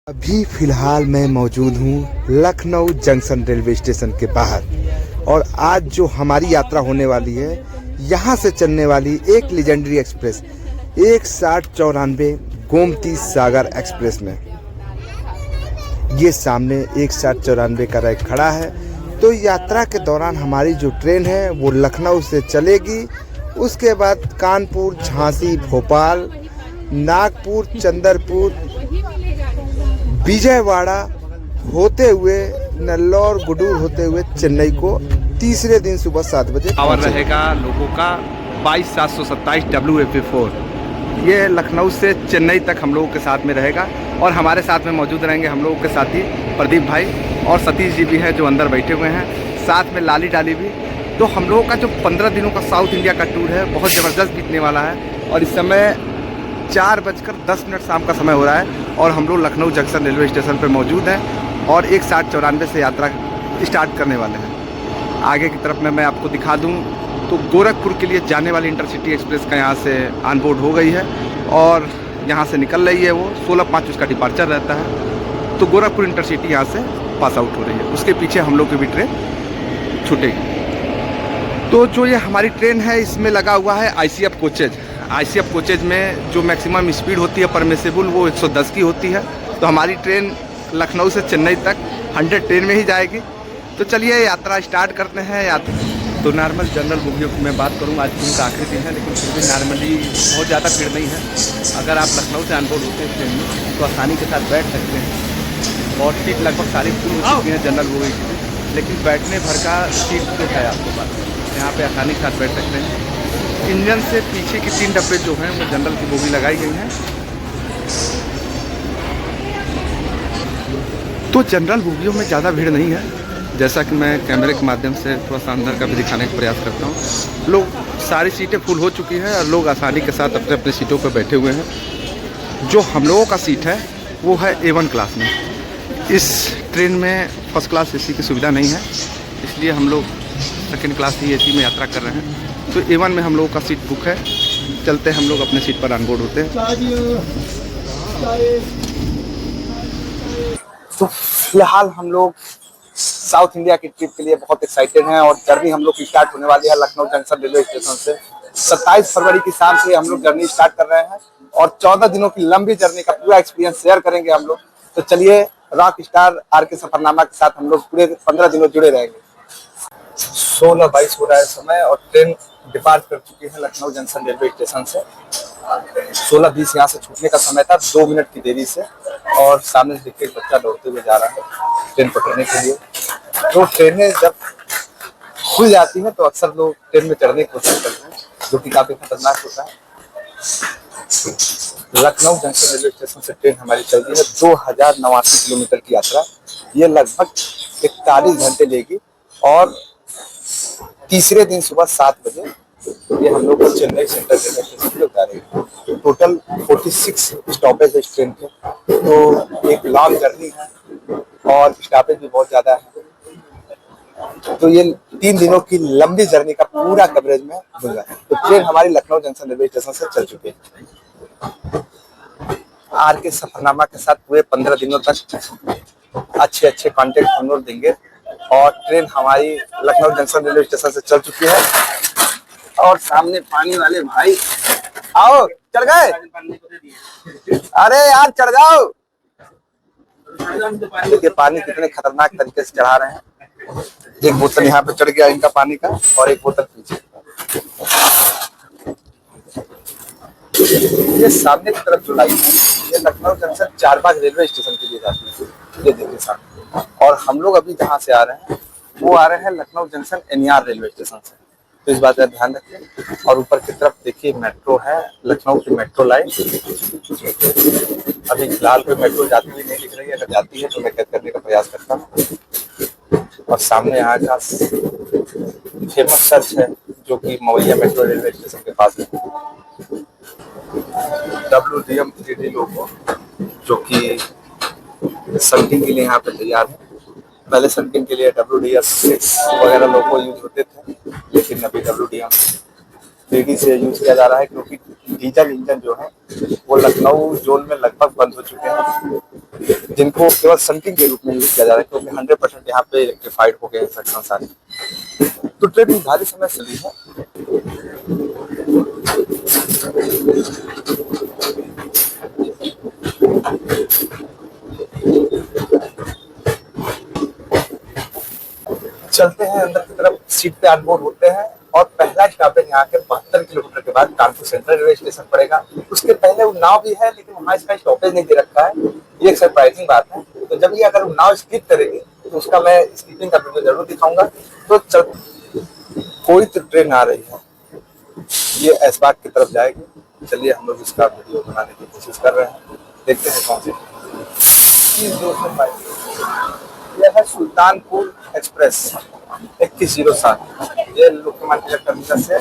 अभी फ़िलहाल मैं मौजूद हूँ लखनऊ जंक्शन रेलवे स्टेशन के बाहर। और आज जो हमारी यात्रा होने वाली है, यहाँ से चलने वाली एक legendary express 1794 Gomti Sagar express में। ये सामने 1794 का रैक खड़ा है। तो यात्रा के दौरान हमारी जो ट्रेन है वो लखनऊ से चलेगी। उसके बाद कानपुर, झांसी, भोपाल, नागपुर, चंद्रपुर, विजयवाड़ा होते हुए नेल्लौर, गुडूर होते हुए चेन्नई को तीसरे दिन सुबह 7 बजे और रहेगा लोगों का 22727 WFA4। ये लखनऊ से चेन्नई तक हम लोगों के साथ में रहेगा। और हमारे साथ में मौजूद रहेंगे हम लोगों के साथी प्रदीप भाई और सतीश जी भी हैं जो अंदर बैठे हुए हैं, साथ में लाली डाली भी। तो हम लोगों का जो 15 दिनों का साउथ इंडिया का टूर है बहुत ज़बरदस्त बीतने वाला है। और इस समय 4:10 शाम का समय हो रहा है और हम लोग लखनऊ जंक्शन रेलवे स्टेशन पर मौजूद हैं और 1794 से यात्रा स्टार्ट करने वाले हैं। आगे की तरफ में मैं आपको दिखा दूं तो गोरखपुर के लिए जाने वाली इंटरसिटी एक्सप्रेस का यहाँ से ऑन बोर्ड हो गई है और यहाँ से निकल रही है। वो 16:05 उसका डिपार्चर रहता है। तो गोरखपुर इंटरसिटी यहाँ से पास आउट हो रही है। उसके पीछे हम लोग की भी ट्रेन छूटेगी। तो जो ये हमारी ट्रेन है इसमें लगा हुआ है ICF कोचेज। ICF कोचेज में जो मैक्सिमम स्पीड होती है परमिसेबल वो 110 की होती है। तो हमारी ट्रेन लखनऊ से चेन्नई तक 100 ट्रेन में ही जाएगी। तो चलिए यात्रा स्टार्ट करते हैं। यात्रा तो नॉर्मल जनरल बोगियों की मैं बात करूँ, आज दिन का आखिरी दिन है लेकिन फिर भी नॉर्मली बहुत ज़्यादा भीड़ नहीं है। अगर आप लखनऊ से ऑनबोर्ड होते हैं ट्रेन में तो आसानी के साथ बैठ सकते हैं और सीट लगभग सारी फुल हो चुकी हैं जनरल बोगी की, लेकिन बैठने भर का सीट जो है आपके पास यहाँ पे आसानी के साथ बैठ सकते हैं। इंजन से पीछे की 3 डब्बे जो हैं वो जनरल की बोगी लगाई गई हैं। तो जनरल बोगियों में ज़्यादा भीड़ नहीं है, जैसा कि मैं कैमरे के माध्यम से थोड़ा सा अंदर का भी दिखाने का प्रयास करता हूँ। लोग सारी सीटें फुल हो चुकी हैं और लोग आसानी के साथ अपने अपने सीटों पर बैठे हुए हैं। जो हम लोगों का सीट है वो है A1 क्लास में। इस ट्रेन में फर्स्ट क्लास AC की सुविधा नहीं है, इसलिए हम लोग सेकेंड क्लास ही AC में यात्रा कर रहे हैं। तो A1 में हम लोगों का सीट बुक है। चलते हम लोग अपने सीट पर ऑनबोर्ड होते हैं। तो फिलहाल हम लोग साउथ इंडिया की ट्रिप के लिए बहुत एक्साइटेड हैं और जर्नी हम लोग की स्टार्ट होने वाली है लखनऊ जंक्शन रेलवे स्टेशन से। 27 फरवरी की शाम से हम लोग जर्नी स्टार्ट कर रहे हैं और 14 दिनों की लंबी जर्नी का पूरा एक्सपीरियंस शेयर करेंगे हम लोग। तो चलिए रॉक स्टार RK सफरनामा के साथ हम लोग पूरे 15 दिनों जुड़े रहेंगे। 16:22 हो रहा है समय और ट्रेन डिपार्ट कर चुकी है लखनऊ जंक्शन रेलवे स्टेशन से। 16:20 यहाँ से छूटने का समय था, 2 मिनट की देरी से। और सामने से देखिए बच्चा दौड़ते हुए जा रहा है ट्रेन पकड़ने के लिए। तो ट्रेनें जब खुल जाती हैं तो अक्सर लोग ट्रेन में चढ़ने की कोशिश करते हैं, जो कि काफी खतरनाक होता है। लखनऊ जंक्शन रेलवे स्टेशन से ट्रेन हमारी चल रही है 2089 किलोमीटर की यात्रा। ये लगभग 41 घंटे लेगी और तीसरे दिन सुबह 7 बजे ये हम लोग को चेन्नई सेंट्रल रेलवे स्टेशन पे उतारेगी। टोटल 46 स्टॉपेज है इस ट्रेन के। तो एक लॉन्ग जर्नी है और स्टॉपेज भी बहुत ज्यादा है। तो ये 3 दिनों की लंबी जर्नी का पूरा कवरेज में मिल रहा है। तो ट्रेन हमारी लखनऊ जंक्शन रेलवे स्टेशन से चल चुकी है। RK सफरनामा के साथ पूरे 15 दिनों तक अच्छे कॉन्टेक्ट हम लोग देंगे। और ट्रेन हमारी लखनऊ जंक्शन रेलवे स्टेशन से चल चुकी है और सामने पानी वाले भाई, आओ चढ़ गए, अरे यार चढ़ जाओ। देखिए पानी कितने खतरनाक तरीके से चढ़ा रहे हैं। एक बोतल यहाँ पे चढ़ गया इनका पानी का और एक बोतल पीछे। ये सामने की तरफ जो लाइन है ये Lucknow junction Charbagh railway station के लिए जाती है। ये देखिए सामने। और हम लोग अभी जहाँ से आ रहे हैं वो आ रहे हैं Lucknow junction NER railway station से। तो इस बात का ध्यान रखिए। और ऊपर की तरफ देखिए मेट्रो है, लखनऊ की मेट्रो लाइन। अभी फिलहाल कोई मेट्रो जाती हुई नहीं दिख रही है, अगर जाती है तो मैं कैद करने का प्रयास करता हूँ। और सामने यहाँ का फेमस चर्च है जो कि मवैया मेट्रो रेलवे स्टेशन के पास है। WDM 3D लोगो जो कि संकिंग के लिए यहाँ पे तैयार है। पहले संकिंग के लिए WDS6 वगैरह लोगो यूज होते थे, लेकिन अभी WDM 3D से यूज किया जा रहा है क्योंकि डीजल इंजन जो है वो लखनऊ जोन में लगभग बंद हो चुके हैं। जिनको केवल संकिंग के रूप में यूज किया जा रहा है, क्योंकि 100% यहाँ पे इलेक्ट्रीफाइड हो गए हैं सेक्शन सारे। तो ट्रेन निर्धारित समय चली है। चलते हैं अंदर की तरफ, सीट पे ऑनबोर्ड होते हैं और पहला स्टॉपेज यहाँ के 72 किलोमीटर के बाद कानपुर सेंट्रल रेलवे स्टेशन पड़ेगा। उसके पहले उन्नाव भी है, लेकिन वहाँ इसका स्टॉपेज नहीं दे रखा है, ये एक सरप्राइजिंग बात है। तो जब ये अगर उन्नाव स्किप करेगी तो उसका मैं स्किपिंग का वीडियो जरूर दिखाऊंगा। तो कोई तो ट्रेन आ रही है, ये ऐशबाग की तरफ जाएगी। चलिए हम लोग इसका वीडियो बनाने की कोशिश कर रहे हैं, देखते हैं कौन सी। यह है सुल्तानपुर एक्सप्रेस 2107। ये लोकमान्य तिलक टर्मिनल से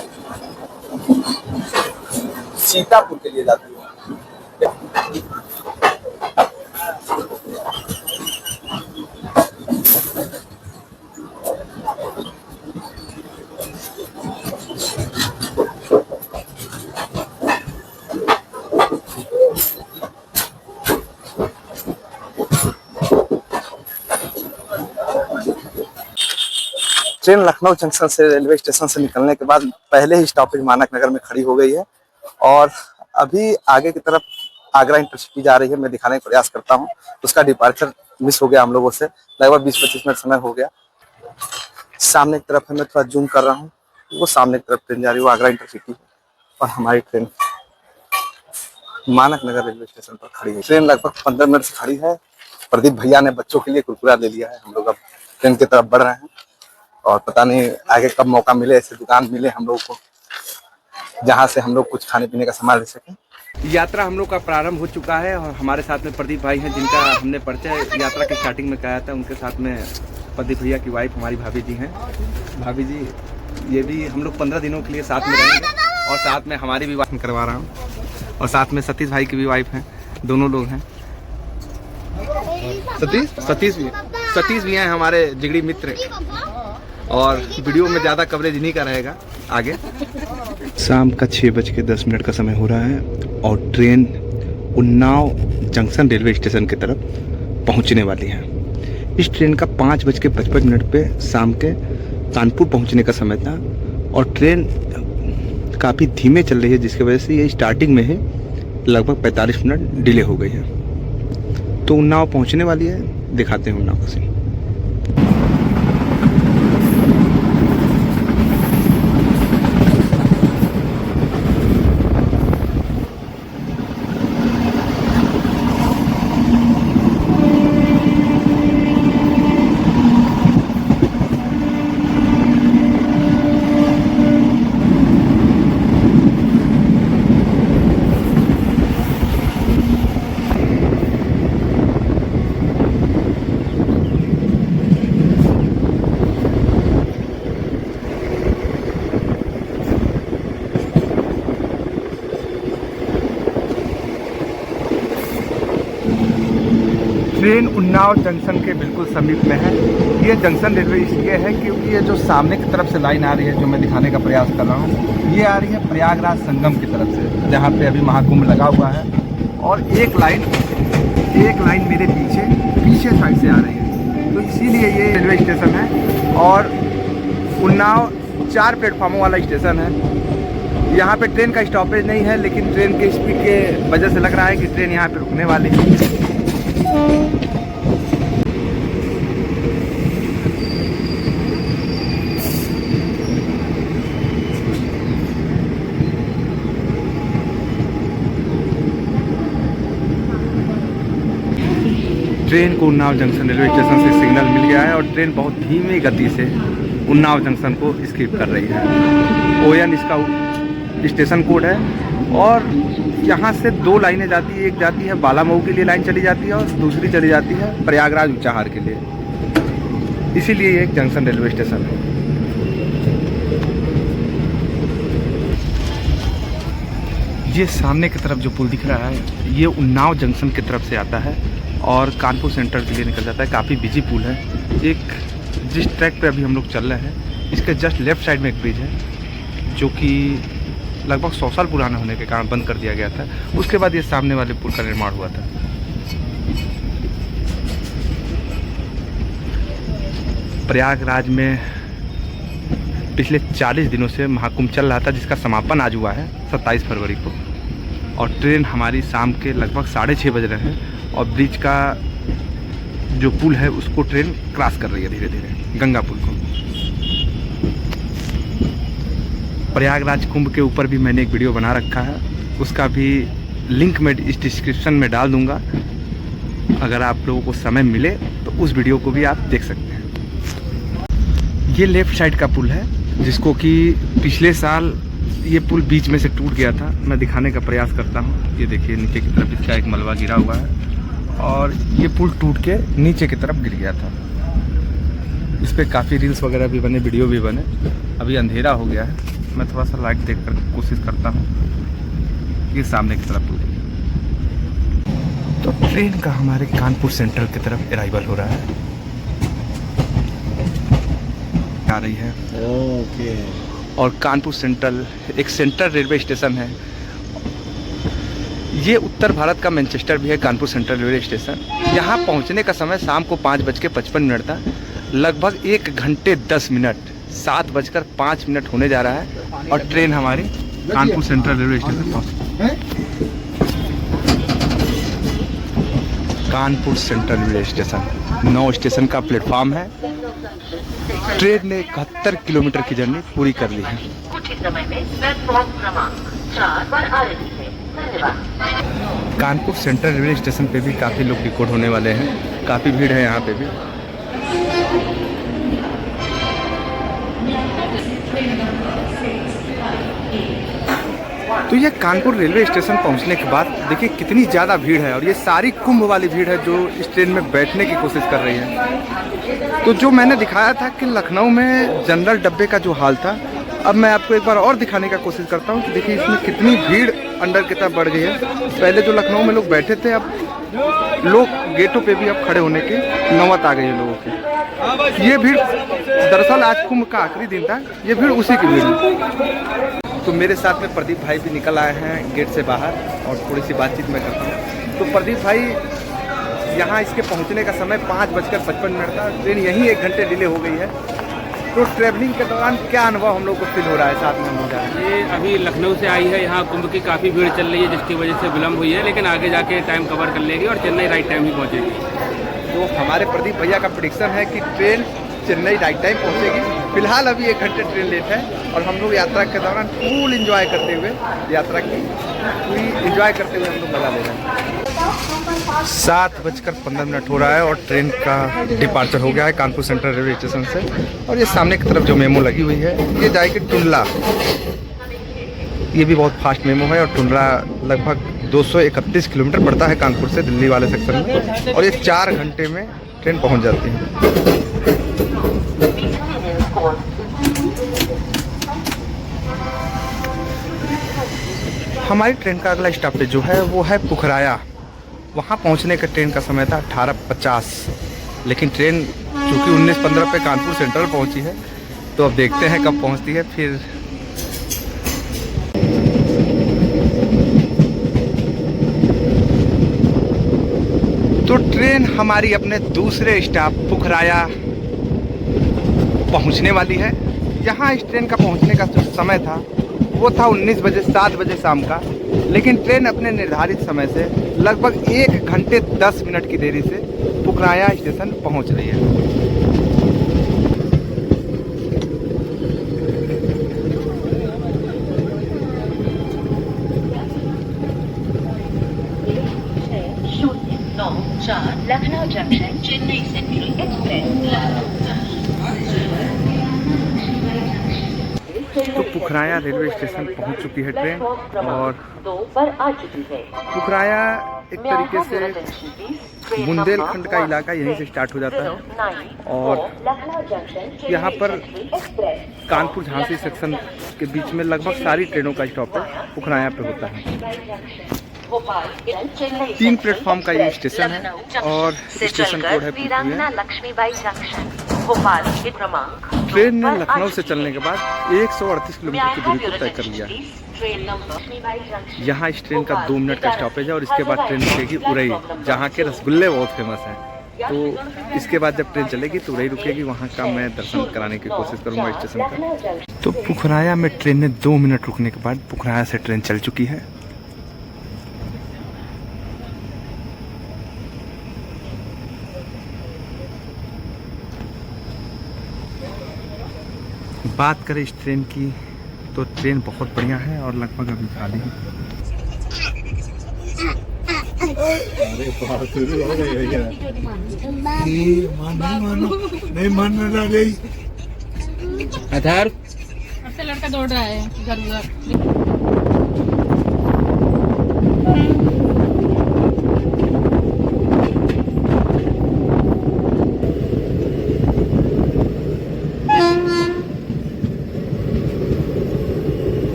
सीतापुर के लिए जाती है। ट्रेन लखनऊ जंक्शन से रेलवे स्टेशन से निकलने के बाद पहले ही स्टॉपेज मानक नगर में खड़ी हो गई है और अभी आगे की तरफ आगरा इंटरसिटी जा रही है। मैं दिखाने का प्रयास करता हूँ। उसका डिपार्चर मिस हो गया हम लोगों से, लगभग 20-25 मिनट समय हो गया। सामने की तरफ है, मैं थोड़ा जूम कर रहा हूँ, वो सामने की तरफ ट्रेन जा रही है, वो आगरा इंटरसिटी और हमारी ट्रेन मानक नगर रेलवे स्टेशन पर खड़ी है। ट्रेन लगभग 15 मिनट से खड़ी है। प्रदीप भैया ने बच्चों के लिए कुरकुरा ले लिया है। हम लोग अब ट्रेन की तरफ बढ़ रहे हैं और पता नहीं आगे कब मौका मिले, ऐसे दुकान मिले हम लोग को जहां से हम लोग कुछ खाने पीने का सामान ले सकें। यात्रा हम लोग का प्रारंभ हो चुका है और हमारे साथ में प्रदीप भाई हैं, जिनका हमने परिचय यात्रा के स्टार्टिंग में कराया था। उनके साथ में प्रदीप भैया की वाइफ हमारी भाभी जी हैं। भाभी जी, ये भी हम लोग 15 दिनों के लिए साथ में रहेंगे और साथ में हमारी भी वाइफ करवा रहा हूँ और साथ में सतीश भाई की भी वाइफ हैं, दोनों लोग हैं। सतीश भी हैं हमारे जिगरी मित्र और वीडियो में ज़्यादा कवरेज नहीं का रहेगा आगे। शाम का 6:10 का समय हो रहा है और train Unnao junction railway station की तरफ पहुंचने वाली है। इस ट्रेन का 5:55 पे शाम के कानपुर पहुंचने का समय था और ट्रेन काफ़ी धीमे चल रही है, जिसकी वजह से ये स्टार्टिंग में ही लगभग 45 मिनट डिले हो गई है। तो उन्नाव पहुंचने वाली है, दिखाते हैं उन्नाव का सीन। ट्रेन उन्नाव जंक्शन के बिल्कुल समीप में है। ये जंक्शन रेलवे इसलिए है क्योंकि ये जो सामने की तरफ से लाइन आ रही है, जो मैं दिखाने का प्रयास कर रहा हूँ, ये आ रही है प्रयागराज संगम की तरफ से, जहाँ पे अभी महाकुंभ लगा हुआ है। और एक लाइन मेरे पीछे साइड से आ रही है, तो इसीलिए ये रेलवे स्टेशन है। और उन्नाव 4 प्लेटफार्मों वाला स्टेशन है। यहाँ पे ट्रेन का स्टॉपेज नहीं है, लेकिन ट्रेन के स्पीड के वजह से लग रहा है कि ट्रेन यहाँ पे रुकने वाली है। ट्रेन को उन्नाव जंक्शन रेलवे स्टेशन से सिग्नल मिल गया है और ट्रेन बहुत धीमी गति से उन्नाव जंक्शन को स्किप कर रही है। ON इसका स्टेशन कोड है और यहाँ से 2 लाइनें जाती है। एक जाती है बालामऊ के लिए लाइन चली जाती है और दूसरी चली जाती है प्रयागराज ऊंचाहार के लिए। इसीलिए ये एक जंक्शन रेलवे स्टेशन है। ये सामने की तरफ जो पुल दिख रहा है, ये उन्नाव जंक्शन की तरफ से आता है और कानपुर सेंटर के लिए निकल जाता है। काफ़ी बिजी पुल है। एक जिस ट्रैक पे अभी हम लोग चल रहे हैं, इसके जस्ट लेफ्ट साइड में एक ब्रिज है, जो कि लगभग 100 साल पुराना होने के कारण बंद कर दिया गया था। उसके बाद ये सामने वाले पुल का निर्माण हुआ था। प्रयागराज में पिछले 40 दिनों से महाकुंभ चल रहा था, जिसका समापन आज हुआ है 27 फरवरी को। और ट्रेन हमारी शाम के लगभग 6:30 बज रहे हैं और ब्रिज का जो पुल है उसको ट्रेन क्रॉस कर रही है धीरे धीरे, गंगा पुल को। प्रयागराज कुंभ के ऊपर भी मैंने एक वीडियो बना रखा है, उसका भी लिंक मैं इस डिस्क्रिप्शन में डाल दूंगा। अगर आप लोगों को समय मिले तो उस वीडियो को भी आप देख सकते हैं। ये लेफ़्ट साइड का पुल है, जिसको कि पिछले साल ये पुल बीच में से टूट गया था। मैं दिखाने का प्रयास करता हूँ। ये देखिए नीचे की तरफ इसका एक मलबा गिरा हुआ है और ये पुल टूट के नीचे की तरफ गिर गया था। इस पर काफ़ी रील्स वगैरह भी बने, वीडियो भी बने। अभी अंधेरा हो गया है, मैं थोड़ा सा लाइट देख कर कोशिश करता हूँ। ये सामने की तरफ पुल है। तो ट्रेन का हमारे कानपुर सेंट्रल की तरफ अराइवल हो रहा है, आ रही है। ओके। और कानपुर सेंट्रल एक सेंट्रल रेलवे स्टेशन है। ये उत्तर भारत का मैनचेस्टर भी है, कानपुर सेंट्रल रेलवे स्टेशन। यहाँ पहुँचने का समय शाम को 5:55 था। लगभग 1 घंटे 10 मिनट, 7:05 होने जा रहा है और ट्रेन हमारी कानपुर सेंट्रल रेलवे स्टेशन पहुँची। Kanpur central railway station 9 station का प्लेटफॉर्म है। ट्रेन ने 71 किलोमीटर की जर्नी पूरी कर ली है। कुछ ही समय में प्लेटफॉर्म क्रमांक 4 पर आ रही है। धन्यवाद। कानपुर सेंट्रल रेलवे स्टेशन पे भी काफ़ी लोग रिकॉर्ड होने वाले हैं, काफ़ी भीड़ है यहाँ पे भी। तो ये कानपुर रेलवे स्टेशन पहुंचने के बाद देखिए कितनी ज़्यादा भीड़ है, और ये सारी कुंभ वाली भीड़ है जो इस ट्रेन में बैठने की कोशिश कर रही है। तो जो मैंने दिखाया था कि लखनऊ में जनरल डब्बे का जो हाल था, अब मैं आपको एक बार और दिखाने का कोशिश करता हूँ कि देखिए इसमें कितनी भीड़ अंदर की तरफ बढ़ गई है। पहले जो लखनऊ में लोग बैठे थे, अब लोग गेटों पे भी अब खड़े होने की नौबत आ गई है लोगों की। ये भीड़ दरअसल आज कुंभ का आखिरी दिन था, ये भीड़ उसी की भीड़ है। तो मेरे साथ में प्रदीप भाई भी निकल आए हैं गेट से बाहर और थोड़ी सी बातचीत मैं करता हूँ। तो प्रदीप भाई, यहाँ इसके पहुँचने का समय 5:55 था, ट्रेन यहीं 1 घंटे डिले हो गई है। तो ट्रैवलिंग के दौरान क्या अनुभव हम लोग को फील हो रहा है साथ में हो रहा है? ये अभी लखनऊ से आई है, यहाँ कुंभ की काफ़ी भीड़ चल रही है, जिसकी वजह से विलम्ब हुई है, लेकिन आगे जाके टाइम कवर कर लेगी और चेन्नई राइट टाइम ही पहुँचेगी। तो हमारे प्रदीप भैया का प्रेडिक्शन है कि ट्रेन चेन्नई राइट टाइम पहुँचेगी। फिलहाल अभी 1 घंटे ट्रेन लेट है और हम लोग यात्रा के दौरान फुल एंजॉय करते हुए यात्रा की पूरी एंजॉय करते हुए हम लोग मजा ले रहे हैं। 7:15 हो रहा है और ट्रेन का डिपार्चर हो गया है कानपुर सेंट्रल रेलवे स्टेशन से। और ये सामने की तरफ जो मेमो लगी हुई है, ये जाएगी टुंडला। ये भी बहुत फास्ट मेमो है और टुंडला लगभग 231 किलोमीटर पड़ता है कानपुर से दिल्ली वाले सेक्शन में, और ये 4 घंटे में ट्रेन पहुंच जाती है। हमारी ट्रेन का अगला स्टॉपेज जो है वो है पुखराया। वहाँ पहुँचने का ट्रेन का समय था 18:50, लेकिन ट्रेन चूँकि 19:15 पे कानपुर सेंट्रल पहुँची है, तो अब देखते हैं कब पहुँचती है। फिर तो ट्रेन हमारी अपने दूसरे स्टॉप पुखराया पहुँचने वाली है। यहाँ इस ट्रेन का पहुँचने का जो समय था वो था 19 बजे 7 बजे शाम का, लेकिन ट्रेन अपने निर्धारित समय से लगभग 1 घंटे 10 मिनट की देरी से पुखराया स्टेशन पहुंच रही है। Lucknow junction Chennai central express. तो पुखराया रेलवे स्टेशन पहुंच चुकी है ट्रेन, और पुखराया एक तरीके से बुंदेलखंड का इलाका यहीं से स्टार्ट हो जाता है। और यहाँ पर कानपुर झांसी सेक्शन के बीच में लगभग सारी ट्रेनों का स्टॉप पुखराया पे होता है। 3 प्लेटफॉर्म का ये स्टेशन है और स्टेशन कोड है लक्ष्मीबाई जंक्शन भोपाल के क्रमांक। ट्रेन ने लखनऊ से चलने के बाद 138 किलोमीटर की दूरी को तय कर लिया है। यहाँ इस ट्रेन का 2 मिनट का स्टॉपेज है और इसके बाद ट्रेन रुकेगी उरई, जहाँ के रसगुल्ले बहुत फेमस हैं। तो इसके बाद जब ट्रेन चलेगी तो वही रुकेगी, वहाँ का मैं दर्शन कराने की कोशिश करूँगा स्टेशन का। तो पुखराया में ट्रेन ने 2 मिनट रुकने के बाद पुखराया से ट्रेन चल चुकी है। बात करें इस ट्रेन की तो ट्रेन बहुत बढ़िया है और लगभग अभी खाली है। आधार से लड़का दौड़ रहा है इधर उधर।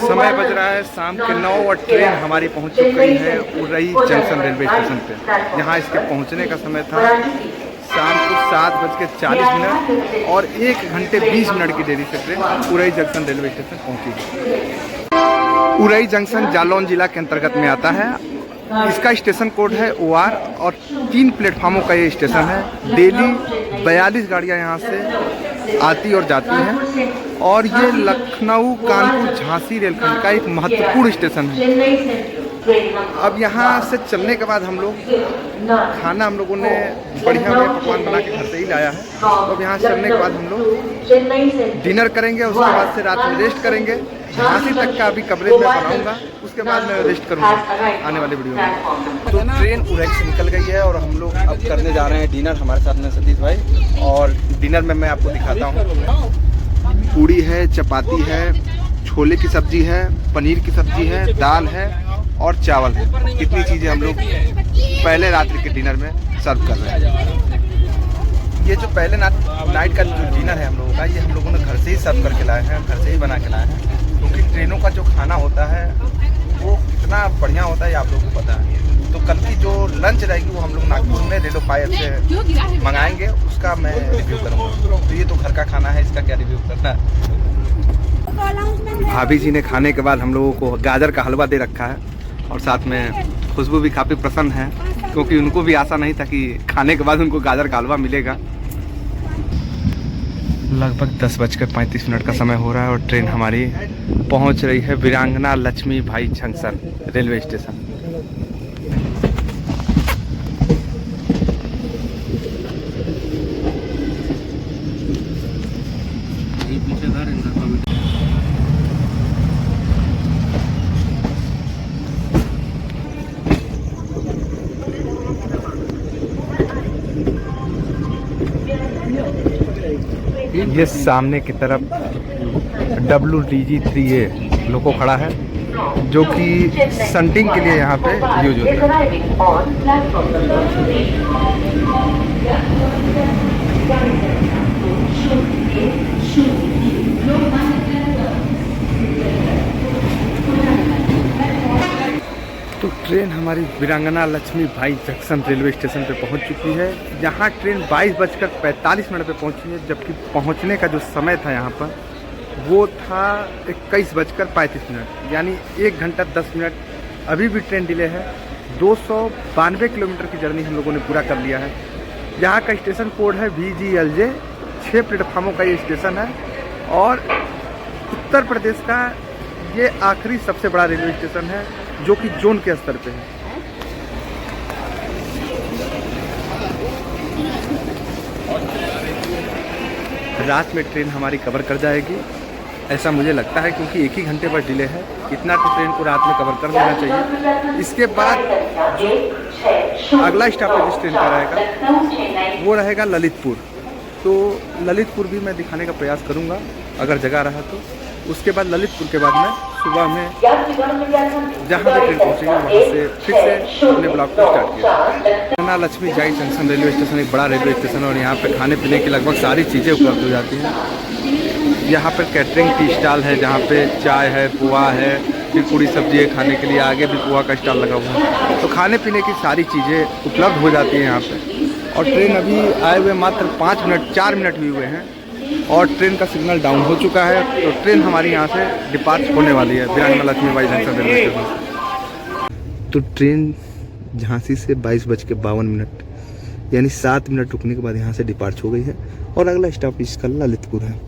समय बज रहा है शाम के 9 और ट्रेन हमारी पहुंच चुकी है उरई जंक्शन रेलवे स्टेशन पे। यहाँ इसके पहुंचने का समय था शाम को 7:40 और 1 घंटे 20 मिनट की देरी से train Orai junction railway station पहुंची। उरई जंक्शन जालौन जिला के अंतर्गत में आता है। इसका स्टेशन कोड है OR और 3 प्लेटफार्मों का ये स्टेशन है। डेली 42 गाड़ियाँ यहाँ से आती और जाती हैं और ये लखनऊ कानपुर झांसी रेलखंड का एक महत्वपूर्ण स्टेशन है। अब यहाँ से चलने के बाद हम लोग खाना हम लोगों ने बढ़िया पकवान बना के घर से ही लाया है। तो अब यहाँ चलने के बाद हम लोग डिनर करेंगे, उसके बाद से रात में रेस्ट करेंगे। झांसी तक का अभी कवरेज मैं बनाऊंगा, उसके बाद मैं रेस्ट करूंगा आने वाले वीडियो में। तो ट्रेन उरई से निकल गई है और हम लोग अब करने जा रहे हैं डिनर। हमारे साथ में सतीश भाई और डिनर में मैं आपको दिखाता हूँ। पूड़ी है, चपाती है, छोले की सब्जी है, पनीर की सब्जी है, दाल है और चावल है। कितनी चीज़ें हम लोग पहले रात्रि के डिनर में सर्व कर रहे हैं। ये जो पहले नाइट का जो डिनर है हम लोगों का, ये हम लोगों ने घर से ही सर्व करके लाए हैं, घर से ही बना के लाए हैं। क्योंकि ट्रेनों का जो खाना होता है वो कितना बढ़िया होता है ये आप लोगों को पता है। तो कल की जो लंच रहेगी वो हम लोग नागपुर में रेलो पायर से मंगाएंगे, उसका मैं रिव्यू करूँगा। तो ये तो घर का खाना है, इसका क्या रिव्यू करना है। भाभी जी ने खाने के बाद हम लोगों को गाजर का हलवा दे रखा है और साथ में खुशबू भी काफ़ी प्रसन्न है, क्योंकि उनको भी आशा नहीं था कि खाने के बाद उनको गाजर का हलवा मिलेगा। लगभग 10:35 का समय हो रहा है और ट्रेन हमारी पहुंच रही है वीरांगना लक्ष्मी भाई जंक्शन रेलवे स्टेशन। ये सामने की तरफ WDG3A लोको खड़ा है, जो कि संटिंग के लिए यहाँ पे यूज होता है। तो ट्रेन हमारी वीरांगना लक्ष्मी भाई जंक्शन रेलवे स्टेशन पे पहुंच चुकी है। यहाँ ट्रेन 22:45 पे पहुंची है, जबकि पहुंचने का जो समय था यहाँ पर वो था 21:35, यानी 1 घंटा 10 मिनट। अभी भी ट्रेन डिले है। 292 किलोमीटर की जर्नी हम लोगों ने पूरा कर लिया है। यहाँ का स्टेशन कोड है VGLJ। 6 प्लेटफार्मों का ये स्टेशन है और उत्तर प्रदेश का ये आखिरी सबसे बड़ा रेलवे स्टेशन है, जो कि जोन के स्तर पे है। रात में ट्रेन हमारी कवर कर जाएगी, ऐसा मुझे लगता है, क्योंकि 1 ही घंटे पर डिले है। इतना तो ट्रेन को रात में कवर कर देना चाहिए। इसके बाद जो अगला स्टॉपेज इस ट्रेन का रहेगा वो रहेगा ललितपुर। तो ललितपुर भी मैं दिखाने का प्रयास करूँगा अगर जगह रहा तो। उसके बाद ललितपुर के बाद मैं सुबह में जहाँ पे ट्रेन पहुँचेगी वहाँ से फिर से अपने ब्लॉग को स्टार्ट किया। वीरांगना लक्ष्मी भाई जंक्शन रेलवे स्टेशन एक बड़ा रेलवे स्टेशन है और यहाँ पे खाने पीने की लगभग सारी चीज़ें उपलब्ध हो जाती हैं। यहाँ पर कैटरिंग टी स्टॉल है, जहाँ पे चाय है, पोहा है, फिर पूरी सब्जी है खाने के लिए, आगे भी पोहा का स्टॉल लगा हुआ है। तो खाने पीने की सारी चीज़ें उपलब्ध हो जाती हैं यहाँ पे। और ट्रेन अभी आए हुए मात्र 5 मिनट 4 मिनट हुए हैं और ट्रेन का सिग्नल डाउन हो चुका है। तो ट्रेन हमारी यहाँ से डिपार्ट होने वाली है वीरांगना लक्ष्मीबाई जंक्शन रेलवे स्टेशन। तो ट्रेन झांसी से 22:52 यानी 7 मिनट रुकने के बाद यहाँ से डिपार्च हो गई है और अगला स्टॉप इसका ललितपुर है।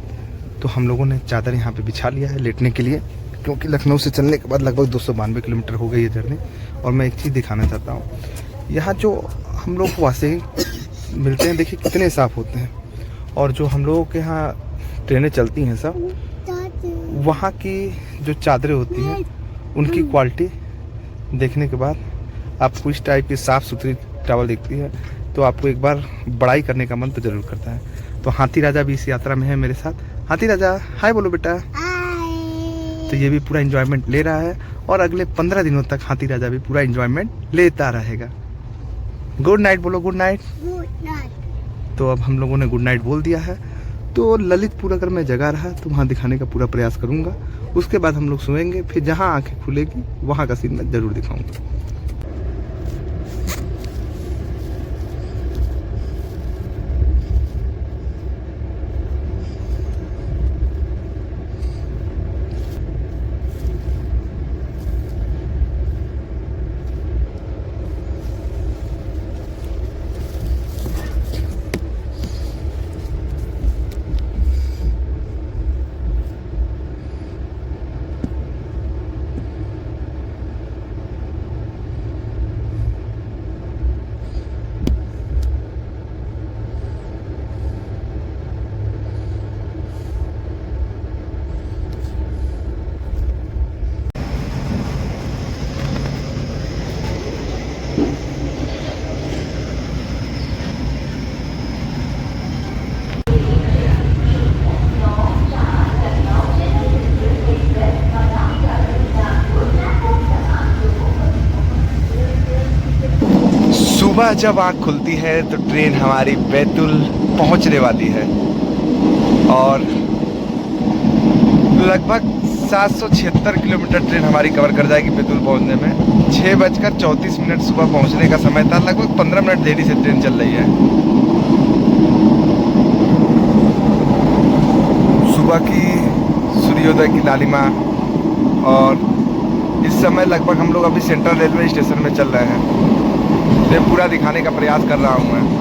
तो हम लोगों ने चादर यहाँ पे बिछा लिया है लेटने के लिए, क्योंकि लखनऊ से चलने के बाद लगभग 292 किलोमीटर हो गई है जर्नी। और मैं एक चीज़ दिखाना चाहता हूँ, यहाँ जो हम लोग वासे मिलते हैं देखिए कितने साफ़ होते हैं। और जो हम लोगों के यहाँ ट्रेनें चलती हैं सब, वहाँ की जो चादरें होती हैं उनकी क्वालिटी देखने के बाद आपको इस टाइप की साफ़ सुथरी टॉवल दिखती है तो आपको एक बार बड़ाई करने का मन तो ज़रूर करता है। तो हाथी राजा भी इस यात्रा में है मेरे साथ। हाथी राजा हाय बोलो बेटा। तो ये भी पूरा एंजॉयमेंट ले रहा है और अगले 15 दिनों तक हाथी राजा भी पूरा एंजॉयमेंट लेता रहेगा। गुड नाइट बोलो, गुड नाइट। तो अब हम लोगों ने गुड नाइट बोल दिया है। तो ललितपुर अगर मैं जगह रहा तो वहाँ दिखाने का पूरा प्रयास करूँगा। उसके बाद हम लोग सोएंगे, फिर जहाँ आँखें खुलेगी वहाँ का सीन मैं ज़रूर दिखाऊँगा। सुबह जब आँख खुलती है तो ट्रेन हमारी बैतूल पहुंचने वाली है और लगभग 776 किलोमीटर ट्रेन हमारी कवर कर जाएगी बैतूल पहुंचने में। 6:34 सुबह पहुंचने का समय था, लगभग 15 मिनट देरी से ट्रेन चल रही है। सुबह की सूर्योदय की लालिमा और इस समय लगभग हम लोग अभी सेंट्रल रेलवे स्टेशन में चल रहे हैं। ये पूरा दिखाने का प्रयास कर रहा हूँ मैं।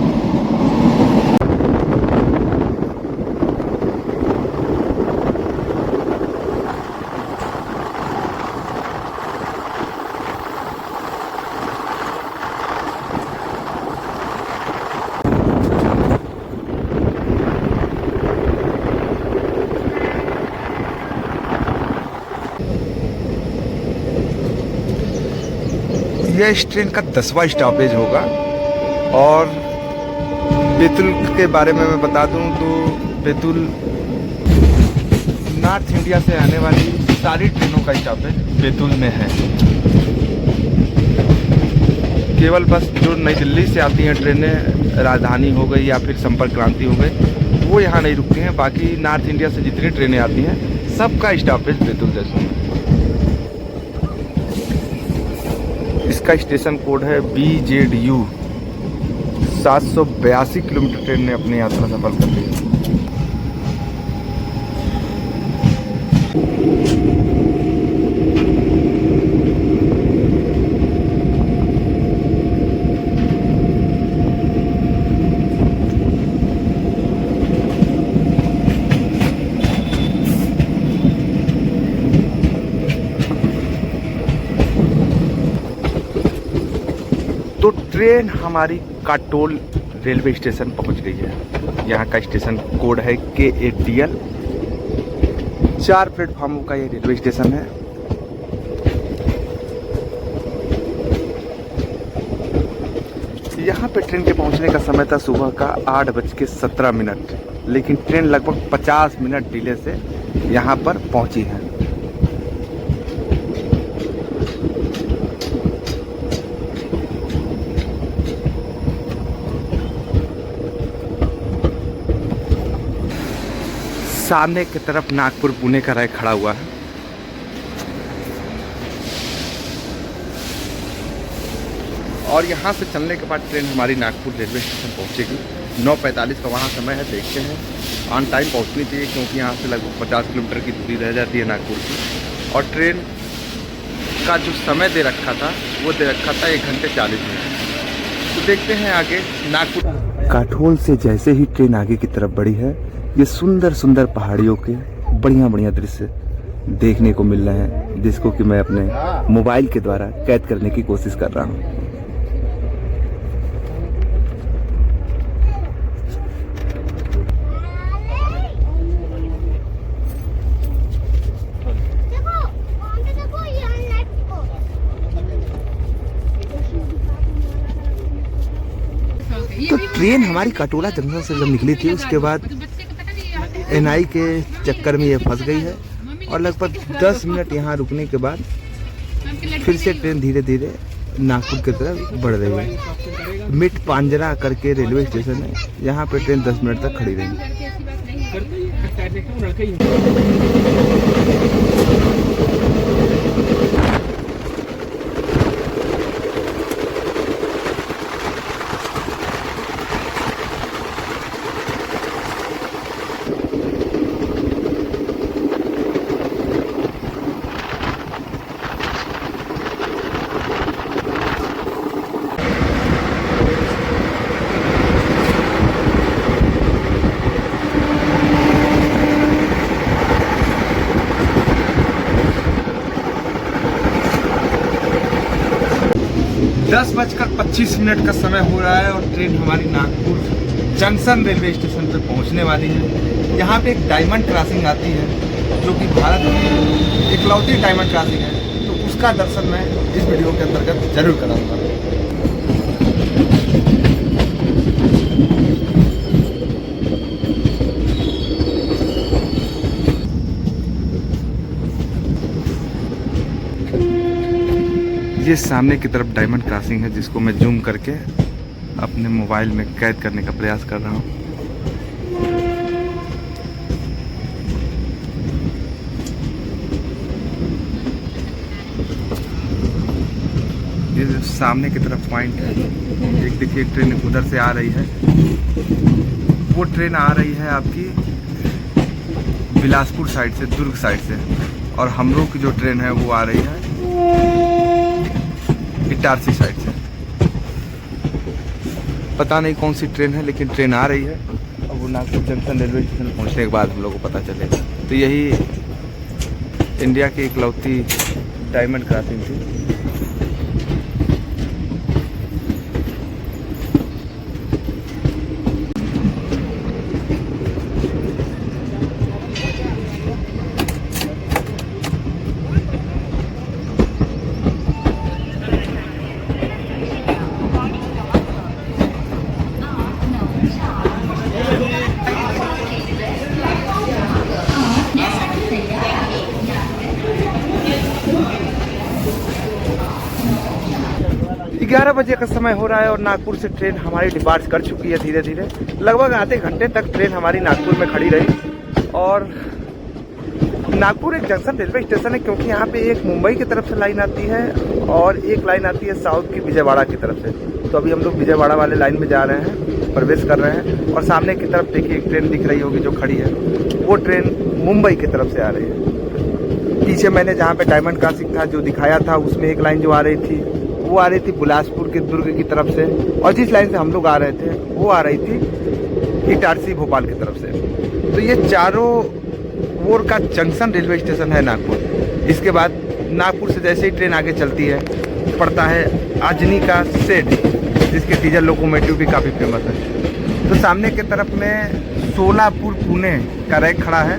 यह इस ट्रेन का 10वां स्टॉपेज होगा। और बैतूल के बारे में मैं बता दूं तो बैतूल नॉर्थ इंडिया से आने वाली सारी ट्रेनों का स्टॉपेज बैतूल में है। केवल बस जो नई दिल्ली से आती हैं ट्रेनें, राजधानी हो गई या फिर संपर्क क्रांति हो गई, वो यहाँ नहीं रुकती हैं। बाकी नॉर्थ इंडिया से जितनी ट्रेनें आती हैं सबका स्टॉपेज बैतूल जंक्शन है। इसका स्टेशन कोड है BZU। 782 किलोमीटर ट्रेन ने अपनी यात्रा सफल कर ली। तो ट्रेन हमारी काटोल रेलवे स्टेशन पहुंच गई है। यहाँ का स्टेशन कोड है KATL। 4 प्लेटफॉर्मों का ये रेलवे स्टेशन है। यहाँ पे ट्रेन के पहुंचने का समय था सुबह का 8:17, लेकिन ट्रेन लगभग 50 मिनट डिले से यहाँ पर पहुंची है। सामने की तरफ नागपुर पुणे का रैक खड़ा हुआ है। और यहाँ से चलने के बाद ट्रेन हमारी नागपुर रेलवे स्टेशन पहुँचेगी। 9:45 का वहाँ समय है, देखते हैं। ऑन टाइम पहुँचनी चाहिए क्योंकि यहाँ से लगभग 50 किलोमीटर की दूरी रह जाती है नागपुर की। और ट्रेन का जो समय दे रखा था वो दे रखा था 1 घंटे 40 मिनट। तो देखते हैं आगे नागपुर। काठोल से जैसे ही ट्रेन आगे की तरफ बढ़ी है, ये सुंदर सुंदर पहाड़ियों के बढ़िया बढ़िया दृश्य देखने को मिल रहे हैं, जिसको कि मैं अपने मोबाइल के द्वारा कैद करने की कोशिश कर रहा हूँ। तो ट्रेन हमारी कटोला जंक्शन से जब निकली थी, उसके बाद एनआई के चक्कर में ये फंस गई है और लगभग 10 मिनट यहाँ रुकने के बाद फिर से ट्रेन धीरे धीरे नागपुर की तरफ बढ़ रही है। मिट पांजरा करके रेलवे स्टेशन है, यहाँ पे ट्रेन 10 मिनट तक खड़ी रही। 10:25 का समय हो रहा है और ट्रेन हमारी नागपुर जंक्शन रेलवे स्टेशन पर पहुंचने वाली है। यहाँ पे एक डायमंड क्रॉसिंग आती है, जो कि भारत की इकलौती डायमंड क्रॉसिंग है। तो उसका दर्शन मैं इस वीडियो के अंतर्गत जरूर कराऊंगा। ये सामने की तरफ डायमंड क्रॉसिंग है, जिसको मैं जूम करके अपने मोबाइल में कैद करने का प्रयास कर रहा हूँ। ये सामने की तरफ पॉइंट है, एक देखिए ट्रेन उधर से आ रही है। वो ट्रेन आ रही है आपकी बिलासपुर साइड से, दुर्ग साइड से, और हम लोग की जो ट्रेन है वो आ रही है इटारसी साइड से। पता नहीं कौन सी ट्रेन है, लेकिन ट्रेन आ रही है और वो नागपुर जंक्शन रेलवे स्टेशन पहुंचने के बाद हम लोग को पता चलेगा। तो यही इंडिया की इकलौती डायमंड क्रॉसिंग थी। ग्यारह बजे का समय हो रहा है और नागपुर से ट्रेन हमारी डिपार्ट कर चुकी है धीरे धीरे। लगभग आधे घंटे तक ट्रेन हमारी नागपुर में खड़ी रही। और नागपुर एक जंक्शन रेलवे स्टेशन है, क्योंकि यहाँ पे एक मुंबई की तरफ से लाइन आती है और एक लाइन आती है साउथ की विजयवाड़ा की तरफ से। तो अभी हम लोग विजयवाड़ा वाले लाइन में जा रहे हैं, प्रवेश कर रहे हैं। और सामने की तरफ देखिए एक ट्रेन दिख रही होगी जो खड़ी है, वो ट्रेन मुंबई की तरफ से आ रही है। पीछे मैंने जहाँ पे डायमंड क्रॉसिंग था जो दिखाया था, उसमें एक लाइन जो आ रही थी वो आ रही थी बिलासपुर के दुर्ग की तरफ से, और जिस लाइन से हम लोग आ रहे थे वो आ रही थी इटारसी भोपाल की तरफ से। तो ये चारों ओर का जंक्शन रेलवे स्टेशन है नागपुर। इसके बाद नागपुर से जैसे ही ट्रेन आगे चलती है पड़ता है अजनी का सेट, जिसके डीजल लोकोमोटिव भी काफ़ी फेमस है। तो सामने की तरफ में सोलापुर पुणे का रैक खड़ा है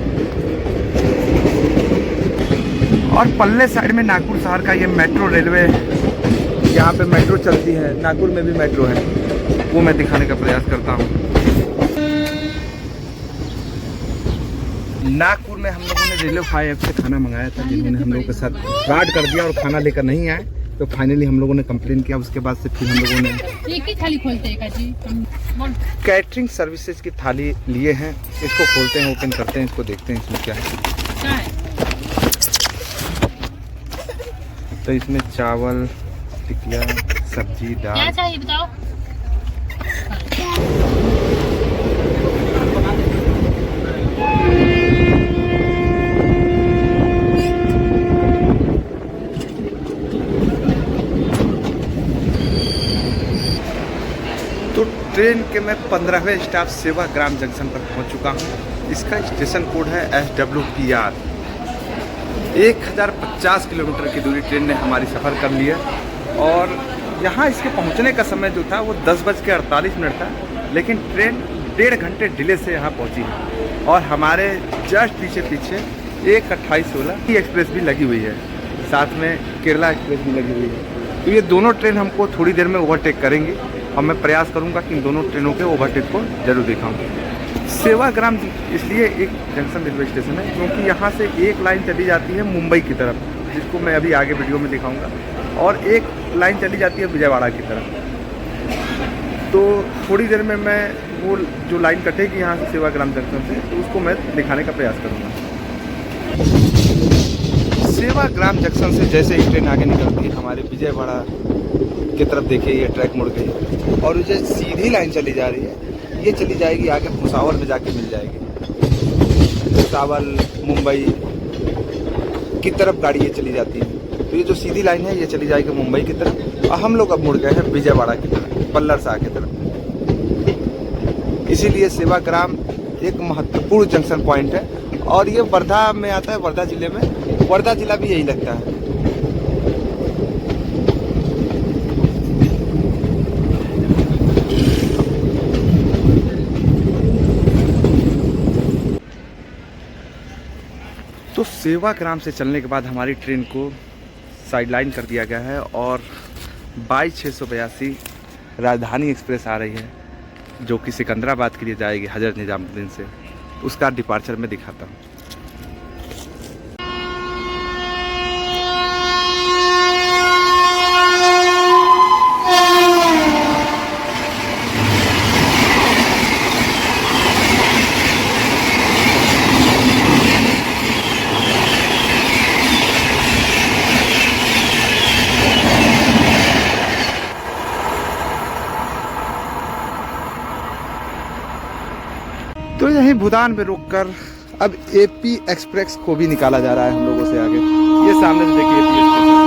और पल्ले साइड में नागपुर शहर का ये मेट्रो रेलवे, यहाँ पे मेट्रो चलती है, नागपुर में भी मेट्रो है, वो मैं दिखाने का प्रयास करता हूँ। नागपुर में हम लोगों ने रेलवे 5 ऐप से खाना मंगाया था, जिन्होंने हम लोगों के साथ फ्रॉड कर दिया और खाना लेकर नहीं आए। तो फाइनली हम लोगों ने कंप्लेन किया, उसके बाद से फिर हम लोगों ने एक ही थाली खोलते हैं जी, कैटरिंग सर्विसेज की थाली लिए हैं। इसको खोलते हैं, ओपन करते हैं, इसको देखते हैं इसमें क्या है। तो इसमें चावल, टिकिया, सब्जी क्या दाल। चाहिए बताओ। तो ट्रेन के मैं 15वें स्टॉप सेवाग्राम जंक्शन पर पहुंच चुका हूं। इसका स्टेशन कोड है SWPR। 1050 किलोमीटर की दूरी ट्रेन ने हमारी सफ़र कर लिया और यहाँ इसके पहुँचने का समय जो था वो 10:48 था, लेकिन ट्रेन 1.5 घंटे डिले से यहाँ पहुँची है। और हमारे जस्ट पीछे 1:28:16 की एक्सप्रेस भी लगी हुई है, साथ में केरला एक्सप्रेस भी लगी हुई है। तो ये दोनों ट्रेन हमको थोड़ी देर में ओवरटेक करेंगी और मैं प्रयास करूँगा कि इन दोनों ट्रेनों के ओवरटेक को जरूर दिखाऊँ। सेवाग्राम इसलिए एक जंक्शन रेलवे स्टेशन है क्योंकि यहाँ से एक लाइन चली जाती है मुंबई की तरफ, जिसको मैं अभी आगे वीडियो में दिखाऊंगा, और एक लाइन चली जाती है विजयवाड़ा की तरफ। तो थोड़ी देर में मैं वो जो लाइन कटेगी यहाँ से सेवाग्राम जंक्शन से, तो उसको मैं दिखाने का प्रयास करूँगा। सेवाग्राम जंक्शन से जैसे ही ट्रेन आगे निकलती है हमारे विजयवाड़ा की तरफ, देखिए ये ट्रैक मुड़ गई है और जो सीधी लाइन चली जा रही है ये चली जाएगी आगे भुसावल में जाके मिल जाएगी। भुसावल मुंबई की तरफ गाड़ी ये चली जाती है। तो ये जो सीधी लाइन है ये चली जाएगी मुंबई की तरफ और हम लोग अब मुड़ गए हैं विजयवाड़ा की तरफ, पल्लरसाह की तरफ। इसीलिए सेवाग्राम एक महत्वपूर्ण जंक्शन पॉइंट है और ये वर्धा में आता है, वर्धा जिले में। वर्धा जिला भी यही लगता है। तो सेवाग्राम से चलने के बाद हमारी ट्रेन को साइडलाइन कर दिया गया है और 22/682 राजधानी एक्सप्रेस आ रही है, जो कि सिकंदराबाद के लिए जाएगी हजरत निजामुद्दीन से। उसका डिपार्चर मैं दिखाता हूँ। तो यहीं भूटान में रोककर अब AP एक्सप्रेस को भी निकाला जा रहा है हम लोगों से आगे। ये सामने से देखिए AP एक्सप्रेस।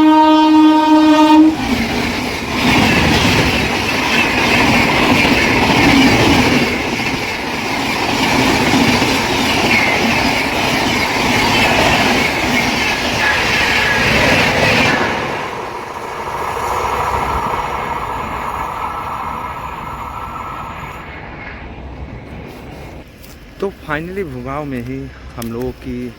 तो फाइनली भूगांव में ही हम लोगों की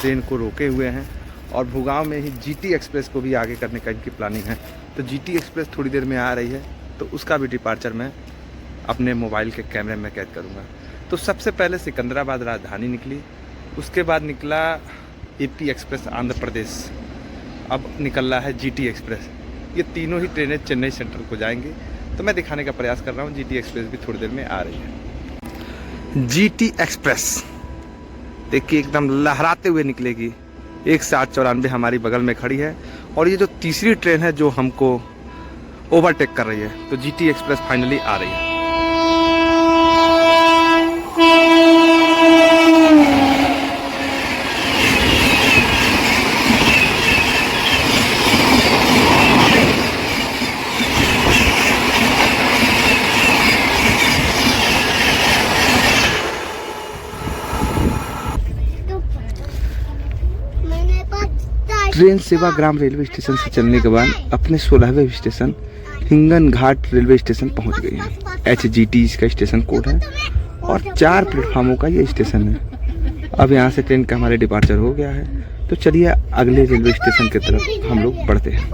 ट्रेन को रोके हुए हैं और भूगांव में ही GT एक्सप्रेस को भी आगे करने का इनकी प्लानिंग है। तो GT एक्सप्रेस थोड़ी देर में आ रही है, तो उसका भी डिपार्चर मैं अपने मोबाइल के कैमरे में कैद करूँगा। तो सबसे पहले सिकंदराबाद राजधानी निकली, उसके बाद निकला AP एक्सप्रेस आंध्र प्रदेश, अब निकल रहा है GT एक्सप्रेस। ये तीनों ही ट्रेनें चेन्नई सेंट्रल को जाएंगी। तो मैं दिखाने का प्रयास कर रहा हूँ। GT एक्सप्रेस भी थोड़ी देर में आ रही है। GT एक्सप्रेस देखिए एकदम लहराते हुए निकलेगी। 1:7:94 हमारी बगल में खड़ी है और ये जो तीसरी ट्रेन है जो हमको ओवरटेक कर रही है। तो GT एक्सप्रेस फाइनली आ रही है। ट्रेन सेवाग्राम रेलवे स्टेशन से चलने के बाद अपने 16वें स्टेशन हिंगन घाट रेलवे स्टेशन पहुंच गई है। HGT इसका स्टेशन कोड है और 4 प्लेटफार्मों का ये स्टेशन है। अब यहाँ से ट्रेन का हमारे डिपार्चर हो गया है। तो चलिए अगले रेलवे स्टेशन की तरफ हम लोग बढ़ते हैं।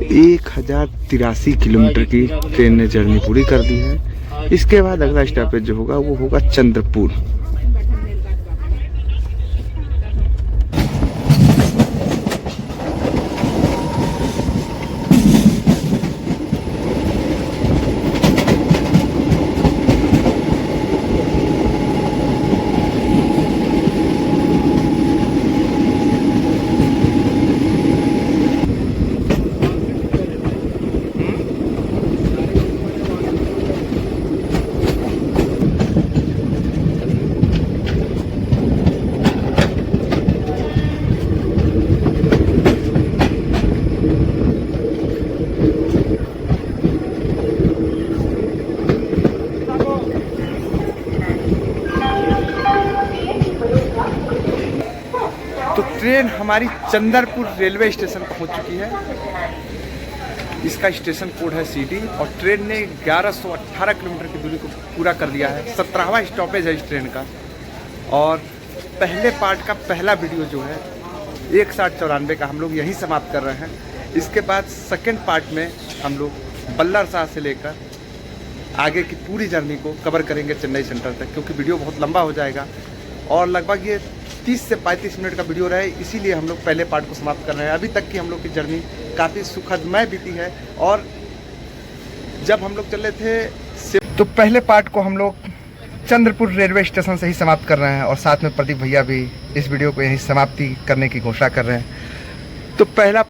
1083 किलोमीटर की ट्रेन ने जर्नी पूरी कर दी है। इसके बाद अगला स्टॉपेज जो होगा वो होगा चंद्रपुर। ट्रेन हमारी चंद्रपुर रेलवे स्टेशन पहुंच चुकी है। इसका स्टेशन कोड है CD और ट्रेन ने 1118 किलोमीटर की दूरी को पूरा कर लिया है। 17वां स्टॉपेज है इस ट्रेन का। और पहले पार्ट का पहला वीडियो जो है 1:94 का हम लोग यहीं समाप्त कर रहे हैं। इसके बाद सेकंड पार्ट में हम लोग बल्लरशाह से लेकर आगे की पूरी जर्नी को कवर करेंगे चेन्नई सेंट्रल तक, क्योंकि वीडियो बहुत लंबा हो जाएगा और लगभग ये 30 से 35 मिनट का वीडियो रहे, इसीलिए हम लोग पहले पार्ट को समाप्त कर रहे हैं। अभी तक की हम लोग की जर्नी काफ़ी सुखदमय बीती है। और जब हम लोग चल रहे थे तो पहले पार्ट को हम लोग चंद्रपुर रेलवे स्टेशन से ही समाप्त कर रहे हैं और साथ में प्रदीप भैया भी इस वीडियो को यहीं समाप्ति करने की घोषणा कर रहे हैं। तो पहला